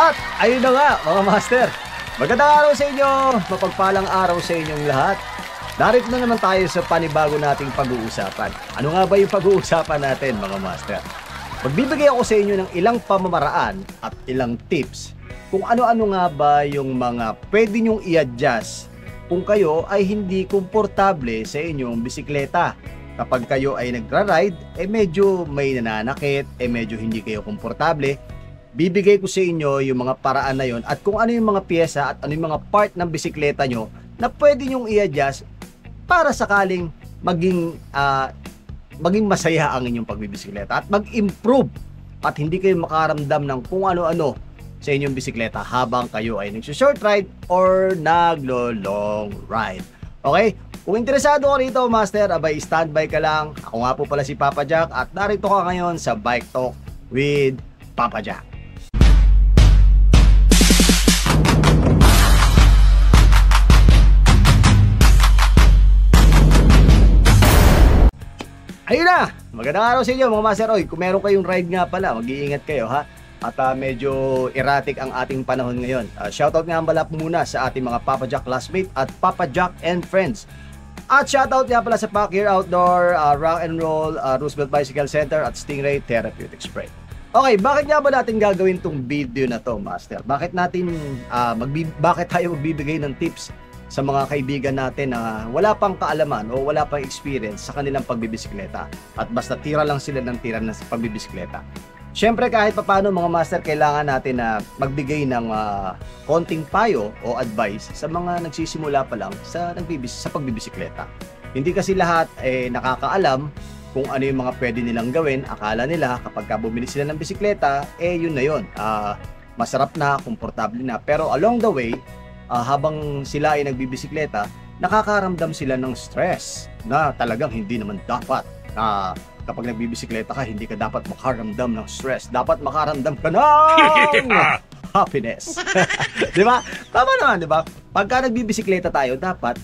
At ayun na nga mga master, magandang araw sa inyo, mapagpalang araw sa inyong lahat. Narito na naman tayo sa panibago nating pag-uusapan. Ano nga ba yung pag-uusapan natin mga master? Magbibigay ako sa inyo ng ilang pamamaraan at ilang tips kung ano-ano nga ba yung mga pwede nyong i-adjust kung kayo ay hindi komportable sa inyong bisikleta. Kapag kayo ay nagra-ride, medyo may nananakit, medyo hindi kayo komportable. Bibigay ko sa inyo yung mga paraan na yon at kung ano yung mga pyesa at ano yung mga part ng bisikleta nyo na pwede nyong i-adjust para sakaling maging masaya ang inyong pagbibisikleta at mag-improve at hindi kayo makaramdam ng kung ano-ano sa inyong bisikleta habang kayo ay nagsi-short ride or naglo-long ride. Okay? Kung interesado ka rito, master, abay standby ka lang. Ako nga po pala si Papa Jack at narito ka ngayon sa Bike Talk with Papa Jack. Ayun na! Magandang araw sa inyo mga master. Oy, kung meron kayong ride nga pala, mag-iingat kayo ha. At medyo erratic ang ating panahon ngayon. Shoutout nga pala muna sa ating mga Papa Jack classmate at Papa Jack and friends. At shoutout nga pala sa Pack Here Outdoor, Rock and Roll, Roosevelt Bicycle Center at Stingray Therapeutic Spray. Okay, bakit nga ba natin gagawin tong video na to, master? Bakit natin bakit tayo magbibigay ng tips sa mga kaibigan natin na wala pang kaalaman o wala pang experience sa kanilang pagbibisikleta at basta tira lang sila ng tira sa pagbibisikleta? Siyempre kahit papaano mga master, kailangan natin na magbigay ng konting payo o advice sa mga nagsisimula pa lang sa pagbibisikleta. Hindi kasi lahat nakakaalam kung ano yung mga pwede nilang gawin. Akala nila kapag bumili sila ng bisikleta, yun na yun. Masarap na, komportable na. Pero along the way, habang sila ay nagbibisikleta, nakakaramdam sila ng stress na talagang hindi naman dapat. Kapag nagbibisikleta ka, hindi ka dapat makaramdam ng stress. Dapat makaramdam ka ng happiness. Di ba? Tama naman, di ba? Pagka nagbibisikleta tayo, dapat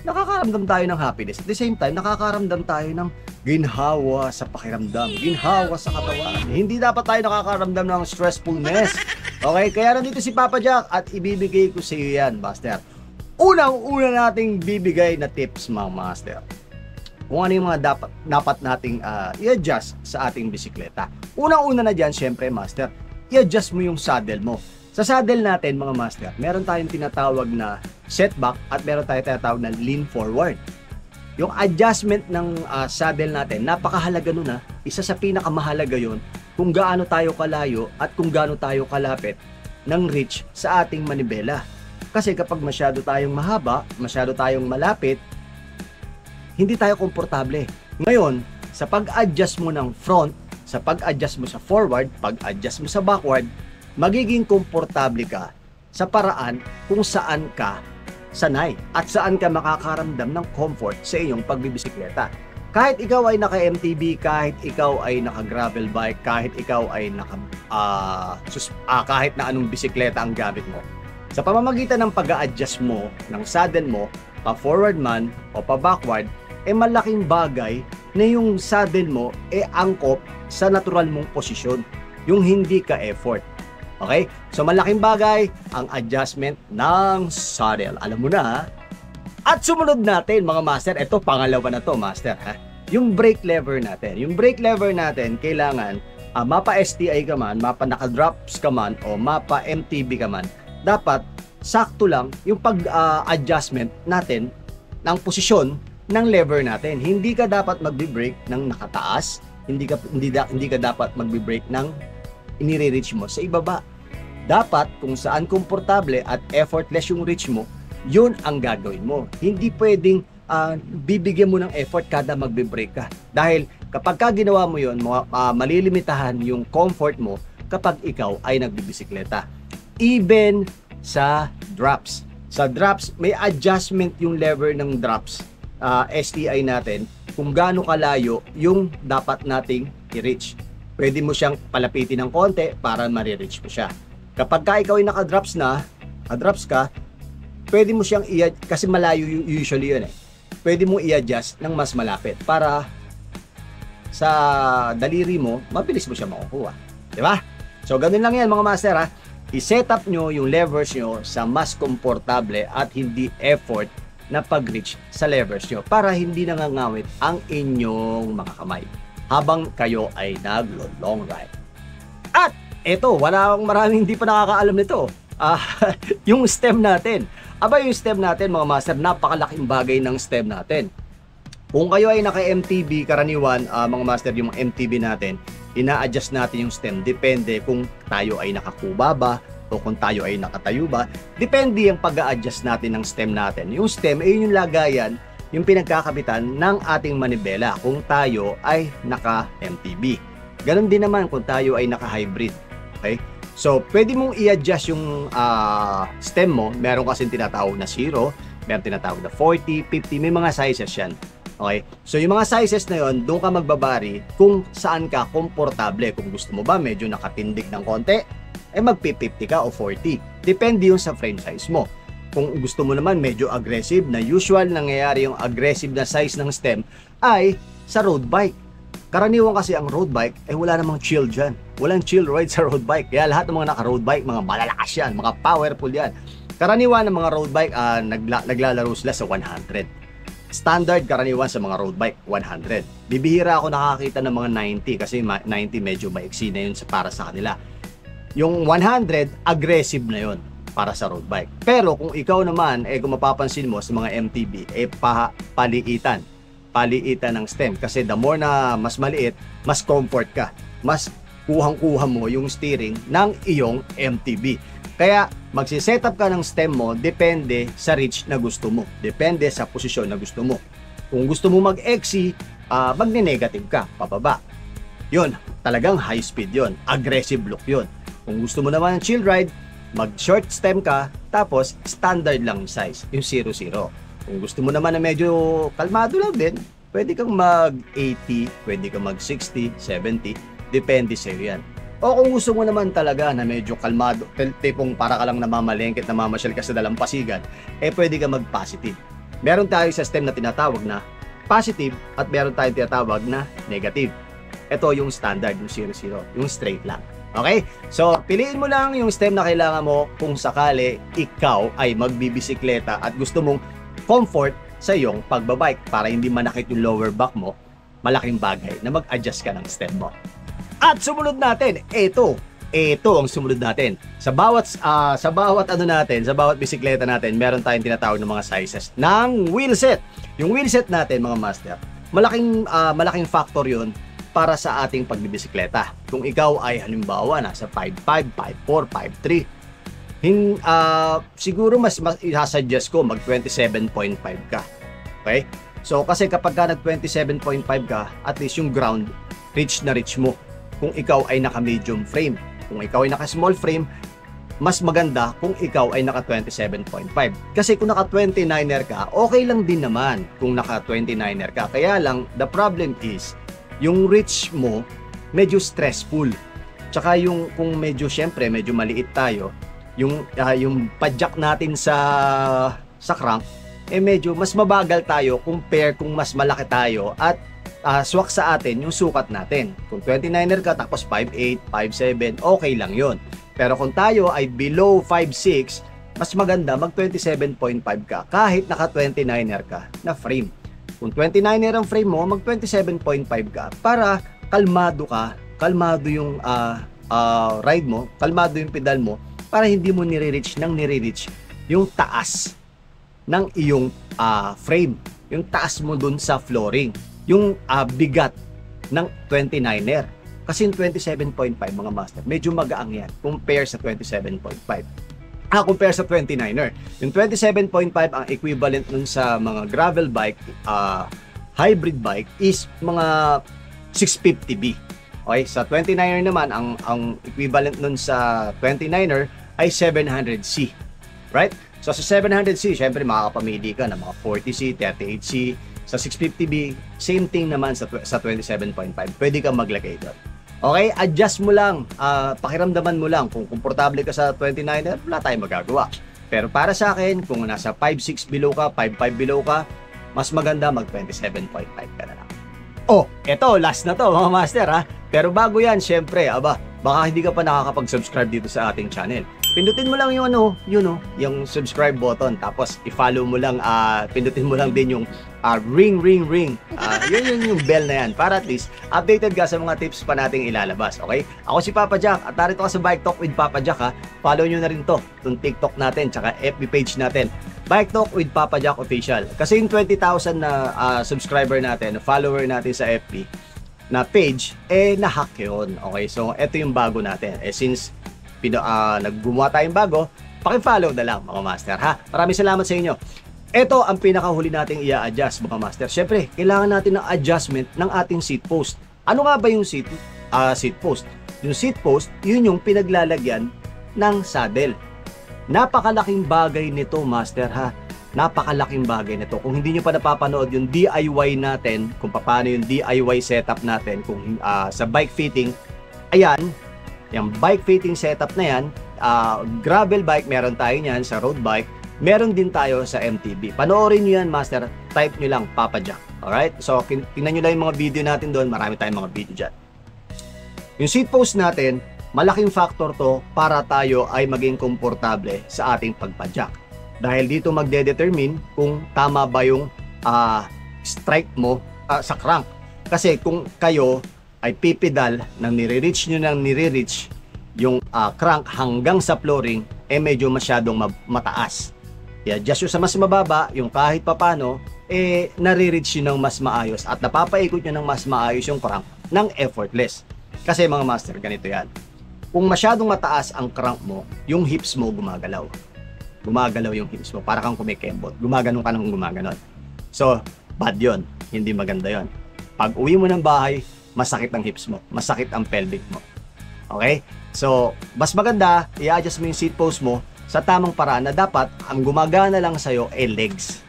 nakakaramdam tayo ng happiness. At the same time, nakakaramdam tayo ng ginhawa sa pakiramdam, ginhawa sa katawan. Hindi dapat tayo nakakaramdam ng stressfulness. Okay, kaya nandito si Papa Jack at ibibigay ko sa iyo yan, master. Unang-una nating bibigay na tips, mga master. Kung ano yung mga dapat nating i-adjust sa ating bisikleta. Unang-una na dyan, syempre, master, i-adjust mo yung saddle mo. Sa saddle natin, mga master, meron tayong tinatawag na setback at meron tayong tinatawag na lean forward. Yung adjustment ng saddle natin, napakahalaga nun. Isa sa pinakamahalaga yun kung gaano tayo kalayo at kung gaano tayo kalapit ng reach sa ating manibela. Kasi kapag masyado tayong mahaba, masyado tayong malapit, hindi tayo komportable. Ngayon, sa pag-adjust mo ng front, sa pag-adjust mo sa forward, pag-adjust mo sa backward, magiging komportable ka sa paraan kung saan ka sanay at saan ka makakaramdam ng comfort sa iyong pagbibisikleta. Kahit ikaw ay naka-MTB, kahit ikaw ay naka-gravel bike, kahit ikaw ay kahit na anong bisikleta ang gamit mo. Sa pamamagitan ng pag-a-adjust mo ng saddle mo, pa-forward man o pa-backward, malaking bagay na yung saddle mo angkop sa natural mong posisyon, yung hindi ka effort. Okay? So malaking bagay ang adjustment ng saddle. Alam mo na ha? At sumunod natin mga master, ito pangalawa na to master ha. Yung brake lever natin. Yung brake lever natin kailangan mapa STI ka man, mapa naka-drops ka man o mapa MTB ka man. Dapat sakto lang yung pag-adjustment natin ng posisyon ng lever natin. Hindi ka dapat magbi-brake ng nakataas, hindi ka dapat magbi-brake ng inire-reach mo sa ibaba. Dapat kung saan komportable at effortless yung reach mo, yun ang gagawin mo. Hindi pwedeng bibigyan mo ng effort kada magbe-brake ka. Dahil kapag ka ginawa mo yun, malilimitahan yung comfort mo kapag ikaw ay nagbibisikleta. Even sa drops. Sa drops, may adjustment yung lever ng drops. STI natin kung gaano kalayo yung dapat nating i-reach. Pwede mo siyang palapitin ng konti para ma-reach mo siya. Kapag ka ikaw ay naka-drops ka, pwede mo siyang kasi malayo usually yun pwede mo i-adjust ng mas malapit para sa daliri mo, mabilis mo siya makukuha. Di ba? So, ganun lang yan mga master ha. I-set up nyo yung levers nyo sa mas komportable at hindi effort na pag-reach sa levers nyo para hindi nangangawit ang inyong mga kamay habang kayo ay naglo-long ride. At eto, maraming hindi pa nakakaalam nito. Yung stem natin. Yung stem natin mga master, napakalaking bagay ng stem natin. Kung kayo ay naka-MTB, karaniwan mga master, yung MTB natin, ina-adjust natin yung stem. Depende kung tayo ay nakakuba ba o kung tayo ay nakatayo ba. Depende yung pag-a-adjust natin ng stem natin. Yung stem ay yung lagayan, yung pinagkakabitan ng ating manibela kung tayo ay naka-MTB. Ganon din naman kung tayo ay naka-hybrid. Okay? So, pwede mong i-adjust yung stem mo. Meron kasing tinatawag na 0, meron tinatawag na 40, 50, may mga sizes yan. Okay? So, yung mga sizes na yon, doon ka magbabari kung saan ka komportable. Kung gusto mo ba, medyo nakatindig ng konti, mag-50 ka o 40. Depende yun sa frame size mo. Kung gusto mo naman medyo aggressive, na usual nangyayari yung aggressive na size ng stem ay sa road bike. Karaniwan kasi ang road bike, wala namang chill dyan. Walang chill ride sa road bike. Kaya lahat ng mga naka-road bike, mga malalakas yan, mga powerful yan. Karaniwan ng mga road bike, naglalaro sila sa 100. Standard karaniwan sa mga road bike, 100. Bibihira ako nakakita ng mga 90 kasi 90 medyo maiksi na yun para sa kanila. Yung 100, aggressive na yun para sa road bike. Pero kung ikaw naman, kung mapapansin mo sa mga MTB, paliitan ng stem. Kasi the more na mas maliit, mas comfort ka. Mas kuhang-kuha mo yung steering ng iyong MTB. Kaya magsiset-up ka ng stem mo depende sa reach na gusto mo. Depende sa posisyon na gusto mo. Kung gusto mo mag-XC, magne-negative ka, pababa. Yun, talagang high speed yun. Aggressive look yun. Kung gusto mo naman ng chill ride, mag-short stem ka, tapos standard lang size, yung 00. Kung gusto mo naman na medyo kalmado lang din, pwede kang mag-80, pwede kang mag-60, 70, depende sa'yo yan. O kung gusto mo naman talaga na medyo kalmado, tipong para ka lang namamalengket, namamasyal ka sa dalampasigan, pwede ka mag-positive. Meron tayo sa stem na tinatawag na positive at meron tayong tinatawag na negative. Ito yung standard, yung 00, yung straight lang. Okay? So, piliin mo lang yung stem na kailangan mo kung sakali ikaw ay magbibisikleta at gusto mong comfort sa iyong pagbabike para hindi manakit yung lower back mo. Malaking bagay na mag-adjust ka ng stem mo. At sumunod natin, ito ang sumunod natin. Sa bawat bisikleta natin, meron tayong tinatawag ng mga sizes ng wheelset. Yung wheelset natin, mga master, malaking factor 'yun para sa ating pagbibisikleta. Kung ikaw ay halimbawa nasa 5'5", 5'4", 5'3", siguro mas i-suggest ko mag 27.5 ka. Okay? So kasi kapag ka nag 27.5 ka, at least yung ground reach na reach mo. Kung ikaw ay naka medium frame, kung ikaw ay naka small frame, mas maganda kung ikaw ay naka 27.5. Kasi kung naka 29er ka, okay lang din naman kung naka 29er ka. Kaya lang the problem is yung reach mo medyo stressful. Tsaka yung kung medyo medyo maliit tayo, yung padjak natin sa crank medyo mas mabagal tayo compare kung mas malaki tayo at swak sa atin yung sukat natin. Kung 29er ka tapos 5'8", 5'7", okay lang yon. Pero kung tayo ay below 5'6", mas maganda mag 27.5 ka kahit naka 29er ka na frame. Kung 29er ang frame mo, mag 27.5 ka para kalmado yung ride mo, kalmado yung pedal mo para hindi mo nire-reach yung taas ng iyong frame, yung taas mo dun sa flooring, yung bigat ng 29er. Kasi yung 27.5 mga master, medyo magaang yan compare sa 27.5. Compare sa 29er. Yung 27.5 ang equivalent nun sa mga gravel bike, hybrid bike is mga 650B. Okay, sa 29er naman ang equivalent nun sa 29er ay 700C. Right? So sa 700C, syempre makakapamili ka ng mga 40C, 38C. Sa 650B, same thing naman sa 27.5. Pwede kang maglagay doon. Okay, adjust mo lang, pakiramdaman mo lang. Kung komportable ka sa 29er, wala tayong magagawa. Pero para sa akin, kung nasa 5'6 below ka, 5'5 below ka, mas maganda mag 27.5 ka na lang. Oh, eto, last na to mga master ha. Pero bago yan, syempre, baka hindi ka pa nakakapag-subscribe dito sa ating channel. Pindutin mo lang yung yung subscribe button. Tapos i-follow mo lang, pindutin mo lang din yung ring. Yun yung bell na yan. Para at least updated ka sa mga tips pa nating ilalabas. Okay? Ako si Papa Jack at narito ka sa Bike Talk with Papa Jack ha. Follow nyo na rin to, itong TikTok natin, tsaka FB page natin. Bike Talk with Papa Jack Official. Kasi yung 20,000 na subscriber natin, follower natin sa FB na page, na-hack yun. Okay, so ito yung bago natin. Since naggumawa tayong bago, paki-follow na lang mga master ha. Maraming salamat sa inyo. Ito ang pinakahuli nating i-adjust mga master. Syempre, kailangan natin ng adjustment ng ating seat post. Ano nga ba yung seat post? Yung seat post, yun yung pinaglalagyan ng saddle. Napakalaking bagay nito master ha. Napakalaking bagay nito. Kung hindi nyo pa napapanood yung DIY natin, kung paano yung DIY setup natin, kung sa bike fitting, ayan, yung bike fitting setup na yan, gravel bike, meron tayo niyan, sa road bike, meron din tayo sa MTB. Panoorin nyo yan master, type nyo lang Papa Jack. Alright? So, tingnan nyo lang yung mga video natin doon, marami tayong mga video dyan. Yung seat post natin, malaking factor to para tayo ay maging komportable sa ating pagpadyak. Dahil dito magde-determine kung tama ba yung strike mo sa crank. Kasi kung kayo ay pipedal nang nire-reach nyo nang nire-reach yung crank hanggang sa flooring, medyo masyadong mataas. I-adjust nyo sa mas mababa, yung kahit papano, nare-reach nyo ng mas maayos at napapaikot nyo ng mas maayos yung crank ng effortless. Kasi mga master, ganito yan. Kung masyadong mataas ang crank mo, yung hips mo gumagalaw. Gumagalaw yung hips mo, para kang kumikembot. Gumaganon ka ng gumaganon. So, bad yun. Hindi maganda yun. Pag uwi mo ng bahay, masakit ang hips mo. Masakit ang pelvic mo. Okay? So, mas maganda, i-adjust mo yung seat post mo sa tamang paraan na dapat ang gumagana lang sa'yo ay legs.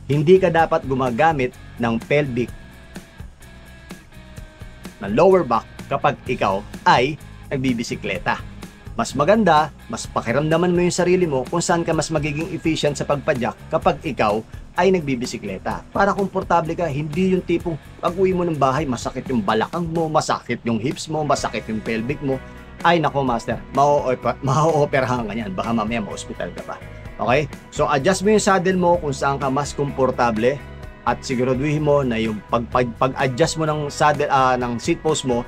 Hindi ka dapat gumagamit ng pelvic, ng lower back kapag ikaw ay nagbibisikleta. Mas maganda, mas pakiramdaman mo yung sarili mo kung saan ka mas magiging efficient sa pagpadyak kapag ikaw ay nagbibisikleta. Para komportable ka, hindi yung tipong pag uwi mo ng bahay, masakit yung balakang mo, masakit yung hips mo, masakit yung pelvic mo. Ay nako master, ma-operahan ka yan. Baka mamaya ma-hospital ka pa. Okay? So adjust mo yung saddle mo kung saan ka mas komportable at siguraduhin mo na yung pag-adjust mo ng saddle, ng seat post mo,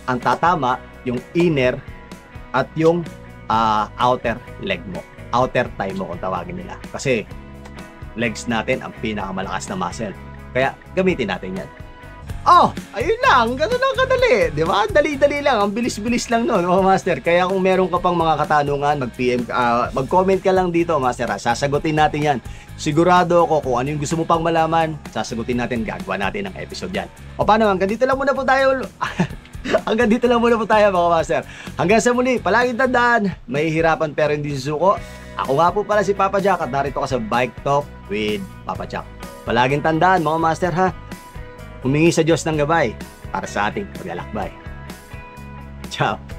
ang tatama yung inner at yung outer leg mo. Outer thigh mo kung tawagin nila. Kasi legs natin ang pinakamalakas na muscle. Kaya gamitin natin yan. Oh, ayun lang. Ganun lang kadali. Di ba? Dali-dali lang. Ang bilis-bilis lang nun, mga master. Kaya kung meron ka pang mga katanungan, mag-PM, mag-comment ka lang dito, master. Sasagutin natin yan. Sigurado ako kung ano yung gusto mo pang malaman, sasagutin natin, gagawa natin ng episode yan. O paano, hanggang dito lang muna po tayo. Hanggang dito lang muna po tayo, mga master. Hanggang sa muli, palaging tandaan, may hirapan pero hindi susuko. Ako nga po pala si Papa Jack at narito ka sa Bike Talk with Papa Jack. Palaging tandaan, mga master ha, humingi sa Diyos ng gabay para sa ating paglalakbay. Ciao!